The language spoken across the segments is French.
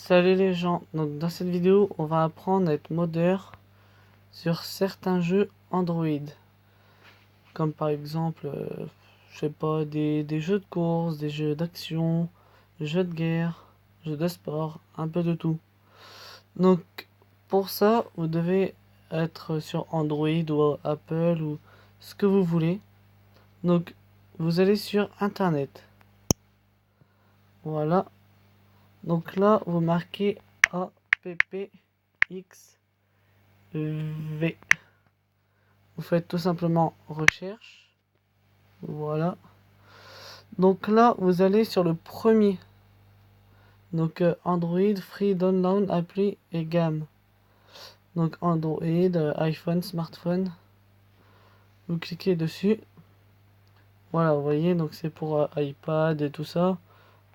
Salut les gens, donc dans cette vidéo on va apprendre à être modeur sur certains jeux Android, comme par exemple, je sais pas, des jeux de course, des jeux d'action, des jeux de guerre, jeux de sport, un peu de tout. Donc pour ça vous devez être sur Android ou Apple ou ce que vous voulez. Donc vous allez sur internet, voilà, donc là vous marquez appxv. Vous faites tout simplement recherche. Voilà. Donc là, vous allez sur le premier. Donc Android, Free Download, Appli et Gamme. Donc Android, iPhone, smartphone. Vous cliquez dessus. Voilà, vous voyez, donc c'est pour iPad et tout ça.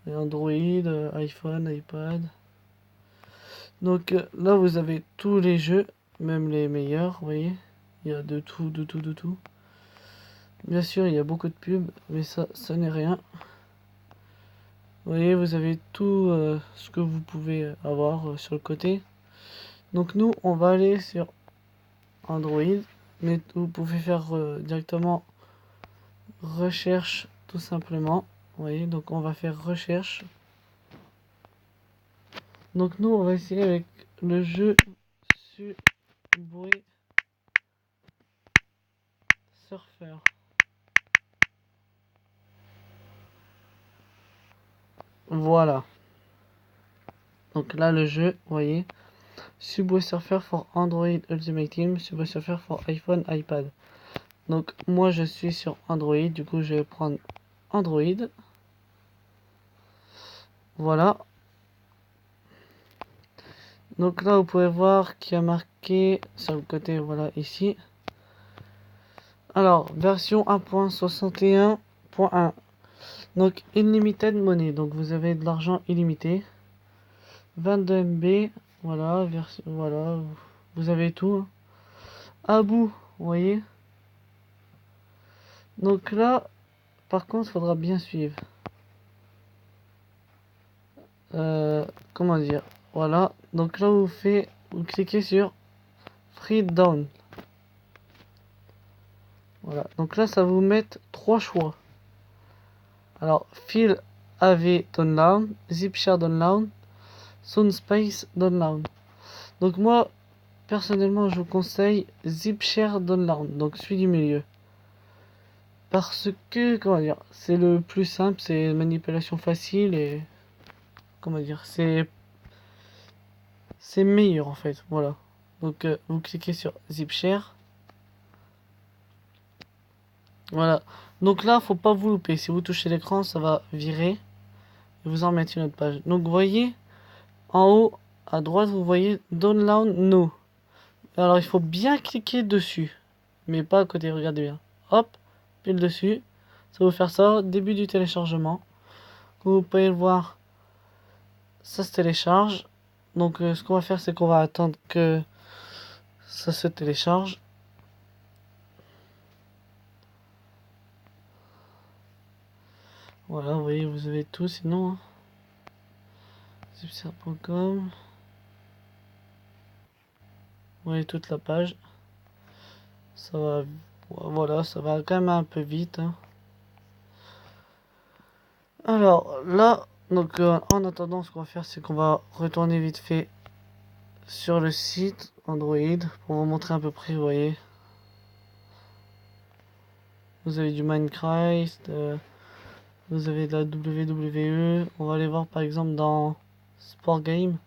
Et Android, iPhone, iPad. Donc là, vous avez tous les jeux, même les meilleurs, vous voyez. Il y a de tout, de tout, de tout. Bien sûr, il y a beaucoup de pubs, mais ça n'est rien. Vous voyez, vous avez tout ce que vous pouvez avoir sur le côté. Donc nous, on va aller sur Android, mais vous pouvez faire directement recherche tout simplement. Vous voyez, donc on va faire recherche. Donc nous, on va essayer avec le jeu Subway Surfer. Voilà. Donc là, le jeu, vous voyez, Subway Surfer for Android Ultimate Team, Subway Surfer for iPhone, iPad. Donc moi je suis sur Android, du coup je vais prendre Android. Voilà. Donc là vous pouvez voir qu'il y a marqué sur le côté, voilà, ici. Alors, version 1.61.1. Donc Unlimited Money, donc vous avez de l'argent illimité. 22 MB, voilà, voilà, vous avez tout. À bout, vous voyez. Donc là, par contre, il faudra bien suivre. Comment dire, voilà. Donc là vous cliquez sur Free Down. Voilà. Donc là ça vous met trois choix. Alors File AV Download, ZipShare Download, Soundspace Download. Donc moi personnellement je vous conseille ZipShare Download. Donc celui du milieu. Parce que comment dire, c'est le plus simple, c'est une manipulation facile et comment dire, c'est meilleur en fait. Voilà. Donc vous cliquez sur ZipShare. Voilà. Donc là, faut pas vous louper. Si vous touchez l'écran, ça va virer et vous en mettre une autre page. Donc vous voyez, en haut à droite, vous voyez Download Now. Alors il faut bien cliquer dessus, mais pas à côté. Regardez bien. Hop, pile dessus. Ça va vous faire ça. Début du téléchargement. Comme vous pouvez le voir, ça se télécharge. Donc ce qu'on va faire, c'est qu'on va attendre que ça se télécharge. Voilà, vous voyez, vous avez tout. Sinon, zipser.com. Vous voyez toute la page. Ça va, voilà, ça va quand même un peu vite, hein. Alors là, donc en attendant, ce qu'on va faire, c'est qu'on va retourner vite fait sur le site Android pour vous montrer à peu près. Vous voyez, vous avez du Minecraft, vous avez de la WWE. On va aller voir par exemple dans Sport Game.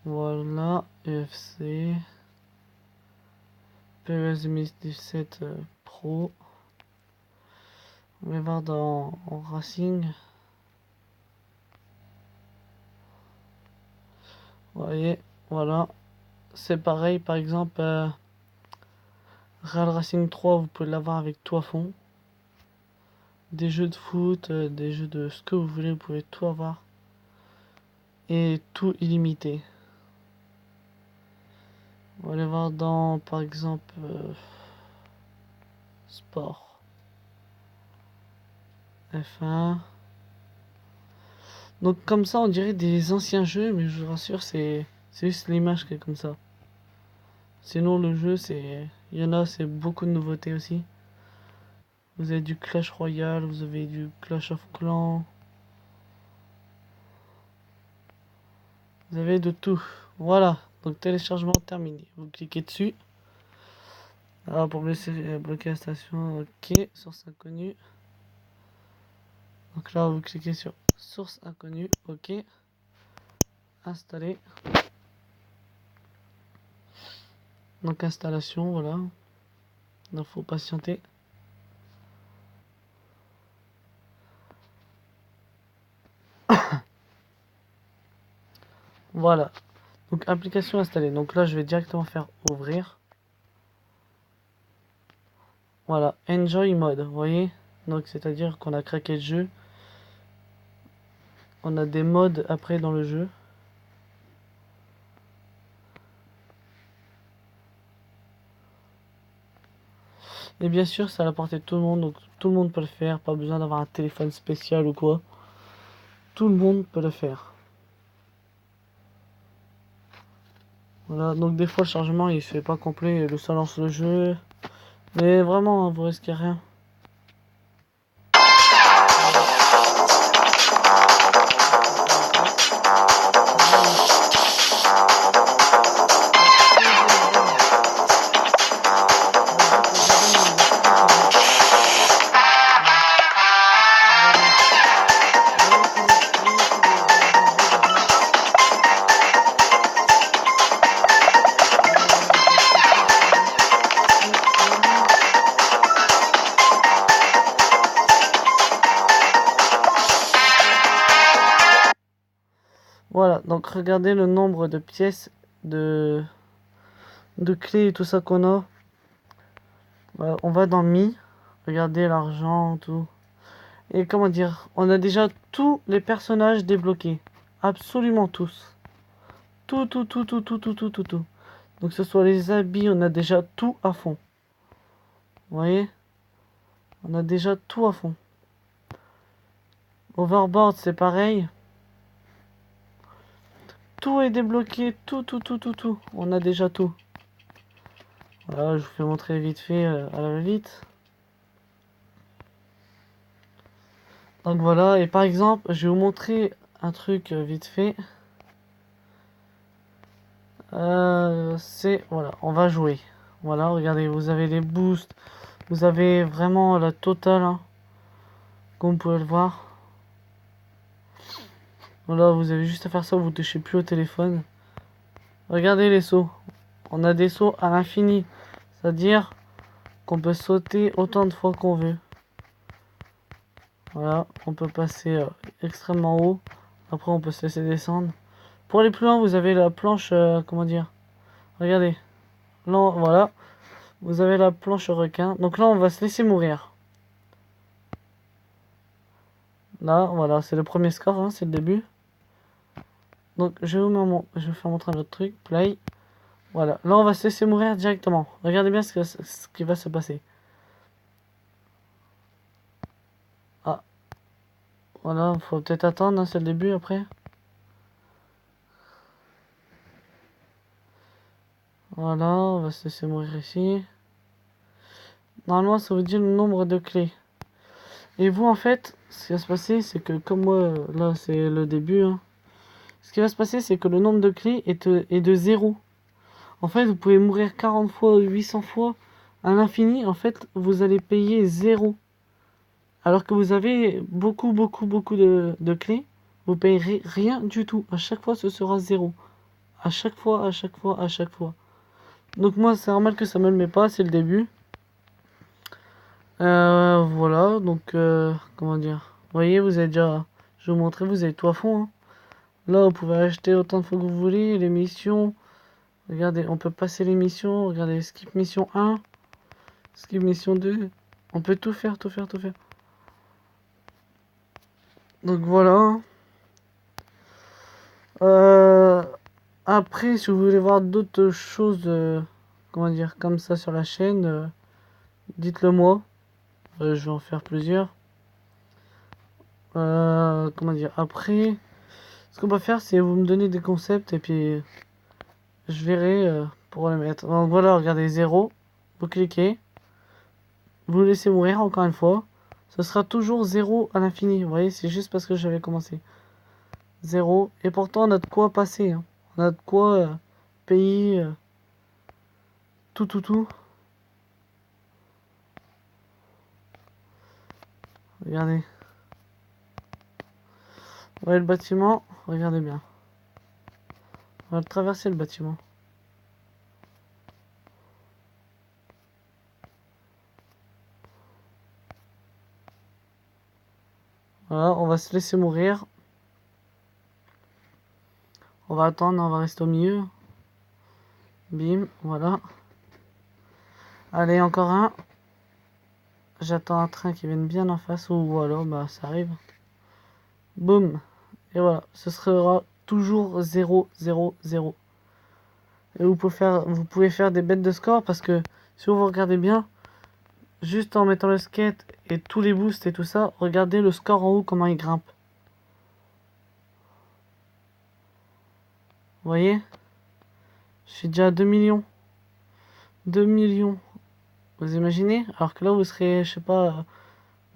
Voilà, UFC, PES 2017 Pro. On va voir dans Racing. Vous voyez, voilà. C'est pareil, par exemple, Real Racing 3, vous pouvez l'avoir avec tout à fond. Des jeux de foot, des jeux de ce que vous voulez, vous pouvez tout avoir. Et tout illimité. On va aller voir dans, par exemple, sport. F1. Donc comme ça, on dirait des anciens jeux, mais je vous rassure, c'est juste l'image qui est comme ça. Sinon, le jeu, il y en a, c'est beaucoup de nouveautés aussi. Vous avez du Clash Royale, vous avez du Clash of Clans. Vous avez de tout. Voilà, donc téléchargement terminé. Vous cliquez dessus. Alors pour bloquer la station, ok, source inconnue. Donc là, vous cliquez sur source inconnue, ok. Installer. Donc installation, voilà. Donc faut patienter. Voilà. Donc application installée. Donc là, je vais directement faire ouvrir. Voilà, Enjoy Mode, vous voyez? Donc c'est-à-dire qu'on a craqué le jeu. On a des modes après dans le jeu. Et bien sûr, c'est à la portée de tout le monde, donc tout le monde peut le faire. Pas besoin d'avoir un téléphone spécial ou quoi. Tout le monde peut le faire. Voilà, donc des fois le chargement il se fait pas complet, le ça lance le jeu. Mais vraiment, hein, vous risquez rien. Voilà, donc regardez le nombre de pièces, de clés et tout ça qu'on a. Voilà, on va dans Mi, regardez l'argent, tout. Et comment dire, on a déjà tous les personnages débloqués. Absolument tous. Tout, tout, tout, tout, tout, tout, tout, tout, tout. Donc que ce soit les habits, on a déjà tout à fond. Vous voyez? On a déjà tout à fond. Overboard, c'est pareil. Tout est débloqué, tout, tout, tout, tout, tout. On a déjà tout. Voilà, je vous fais montrer vite fait à la vite. Donc voilà, et par exemple, je vais vous montrer un truc vite fait. Voilà, on va jouer. Voilà, regardez, vous avez les boosts. Vous avez vraiment la totale, hein, comme vous pouvez le voir. Voilà, vous avez juste à faire ça, vous touchez plus au téléphone. Regardez les sauts. On a des sauts à l'infini. C'est-à-dire qu'on peut sauter autant de fois qu'on veut. Voilà, on peut passer extrêmement haut. Après, on peut se laisser descendre. Pour aller plus loin, vous avez la planche, comment dire? Regardez. Là, voilà. Vous avez la planche requin. Donc là, on va se laisser mourir. Là, voilà, c'est le premier score, hein, c'est le début. Donc, je vais vous faire montrer un autre truc. Play. Voilà, là, on va se laisser mourir directement. Regardez bien ce qui va se passer. Ah. Voilà, faut peut-être attendre, hein, c'est le début après. Voilà, on va se laisser mourir ici. Normalement, ça vous dit le nombre de clés. Et vous, en fait, ce qui va se passer, c'est que comme moi, là, c'est le début, hein. Ce qui va se passer, c'est que le nombre de clés est de 0. En fait, vous pouvez mourir 40 fois, 800 fois, à l'infini. En fait, vous allez payer 0. Alors que vous avez beaucoup, beaucoup, beaucoup de clés, vous payerez rien du tout. À chaque fois, ce sera 0. À chaque fois, à chaque fois, à chaque fois. Donc moi, c'est normal que ça me le met pas, c'est le début. Voilà, donc, comment dire. Vous voyez, vous avez déjà... Je vais vous montrer, vous avez tout à fond, hein. Là, vous pouvez acheter autant de fois que vous voulez, les missions. Regardez, on peut passer les missions. Regardez, skip mission 1, skip mission 2. On peut tout faire, tout faire, tout faire. Donc voilà. Après, si vous voulez voir d'autres choses, comment dire, comme ça sur la chaîne, dites-le moi. Je vais en faire plusieurs. comment dire, après, ce qu'on va faire, c'est vous me donner des concepts et puis je verrai pour les mettre. Donc voilà, regardez, 0, vous cliquez, vous laissez mourir encore une fois. Ce sera toujours 0 à l'infini, vous voyez, c'est juste parce que j'avais commencé. 0, et pourtant on a de quoi passer, hein. On a de quoi payer tout. Regardez. Ouais, le bâtiment, regardez bien. On va traverser le bâtiment. Voilà, on va se laisser mourir. On va attendre, on va rester au milieu. Bim, voilà. Allez, encore un. J'attends un train qui vienne bien en face ou alors bah ça arrive. Boum. Et voilà, ce sera toujours 0, 0, 0. Et vous pouvez faire des bêtes de score parce que si vous regardez bien, juste en mettant le skate et tous les boosts et tout ça, regardez le score en haut comment il grimpe. Vous voyez? Je suis déjà à 2 millions. 2 millions. Vous imaginez? Alors que là vous serez, je sais pas,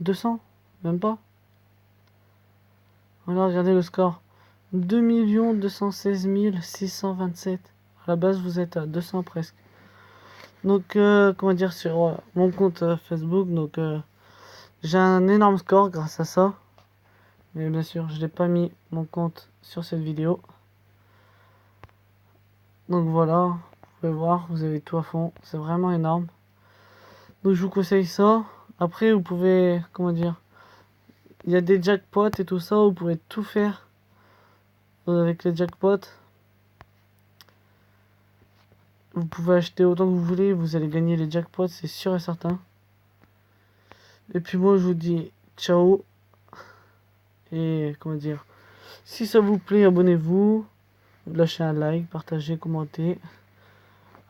200, même pas. Voilà, regardez le score. 2 216 627. À la base, vous êtes à 200 presque. Donc, comment dire, sur mon compte Facebook, donc j'ai un énorme score grâce à ça. Mais bien sûr, je n'ai pas mis mon compte sur cette vidéo. Donc voilà, vous pouvez voir, vous avez tout à fond. C'est vraiment énorme. Donc je vous conseille ça. Après, vous pouvez, comment dire, il y a des jackpots et tout ça, vous pouvez tout faire avec les jackpots. Vous pouvez acheter autant que vous voulez, vous allez gagner les jackpots, c'est sûr et certain. Et puis moi, je vous dis ciao. Et comment dire, si ça vous plaît, abonnez-vous, lâchez un like, partagez, commentez.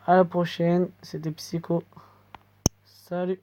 À la prochaine, c'était Psycho. Salut.